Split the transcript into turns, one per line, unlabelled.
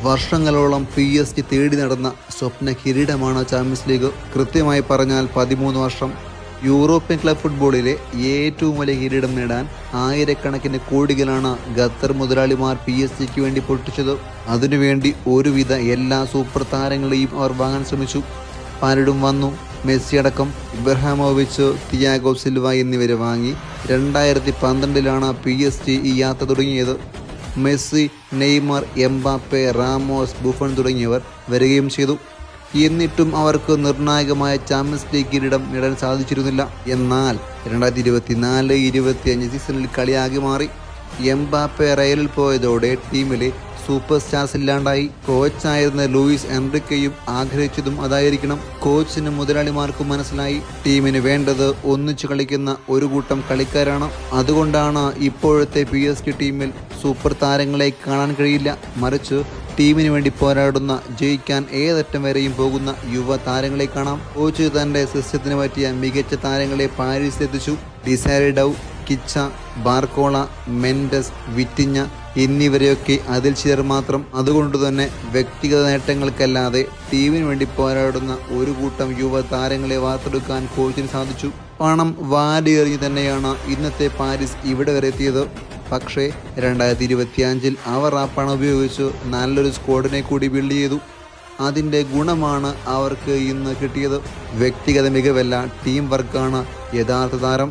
വർഷങ്ങളോളം PSG തേടി നടന്ന സ്വപ്ന കിരീടമാണ് ചാമ്പ്യൻസ് ലീഗ്. കൃത്യമായി പറഞ്ഞാൽ 13 വർഷം. യൂറോപ്യൻ ക്ലബ് ഫുട്ബോളിലെ ഏറ്റവും വലിയ കിരീടം നേടാൻ ആയിരക്കണക്കിന് കോടികളാണ് ഖത്തർ മുതലാളിമാർ PSG വേണ്ടി പൊട്ടിച്ചത്. അതിനുവേണ്ടി ഒരുവിധ എല്ലാ സൂപ്പർ താരങ്ങളെയും അവർ വാങ്ങാൻ ശ്രമിച്ചു. പലരും വന്നു. മെസ്സി അടക്കം, ഇബ്രാഹിമോവിച്ച്, തിയാഗോ സിൽവ എന്നിവരെ വാങ്ങി 2012 PSG ഈ യാത്ര തുടങ്ങിയത്. Messi, Neymar, Mbappe, Ramos, Buffon തുടങ്ങിയവർ വരികയും ചെയ്തു. എന്നിട്ടും അവർക്ക് നിർണായകമായ ചാമ്പ്യൻസ് ലീഗ് കിരീടം നേടാൻ സാധിച്ചിരുന്നില്ല. എന്നാൽ 2024-25 സീസണിൽ കളിയാകെ മാറി. എംബാപ്പെ റയലിൽ പോയതോടെ ടീമിലെ സൂപ്പർ സ്റ്റാർസ് ഇല്ലാണ്ടായി. കോച്ചായിരുന്ന ലൂയിസ് എൻറിക്കയും ആഗ്രഹിച്ചതും അതായിരിക്കണം. കോച്ചിനും മുതലാളിമാർക്കും മനസ്സിലായി ടീമിന് വേണ്ടത് ഒന്നിച്ചു കളിക്കുന്ന ഒരു കൂട്ടം കളിക്കാരാണ്. അതുകൊണ്ടാണ് ഇപ്പോഴത്തെ PSG ടീമിൽ സൂപ്പർ താരങ്ങളെ കാണാൻ കഴിയില്ല. മറിച്ച് ടീമിന് വേണ്ടി പോരാടുന്ന, ജയിക്കാൻ ഏതറ്റം വരെയും പോകുന്ന യുവ താരങ്ങളെ കാണാം. കോച്ച് തൻ്റെ സിസ്റ്റത്തിന് പറ്റിയ മികച്ച താരങ്ങളെ പാരീസിലെത്തിച്ചു. ഡിസൈറി ഡൗ, കിച്ച, ബാർക്കോള, മെൻഡസ്, വിറ്റിഞ്ഞ എന്നിവരെയൊക്കെ അതിൽ ചിലർ മാത്രം. അതുകൊണ്ടുതന്നെ വ്യക്തിഗത നേട്ടങ്ങൾക്കല്ലാതെ ടീമിന് വേണ്ടി പോരാടുന്ന ഒരു കൂട്ടം യുവ താരങ്ങളെ വാർത്തെടുക്കാൻ കോച്ചിന് സാധിച്ചു. പണം വാരിയെറിഞ്ഞ് തന്നെയാണ് ഇന്നത്തെ പാരീസ് ഇവിടെ വരെ എത്തിയത്. പക്ഷേ 2025 അവർ ആ പണം ഉപയോഗിച്ച് നല്ലൊരു സ്ക്വാഡിനെ കൂടി ബിൽഡ് ചെയ്തു. അതിൻ്റെ ഗുണമാണ് അവർക്ക് ഇന്ന് കിട്ടിയത്. വ്യക്തിഗത മികവല്ല, ടീം വർക്കാണ് യഥാർത്ഥ താരം.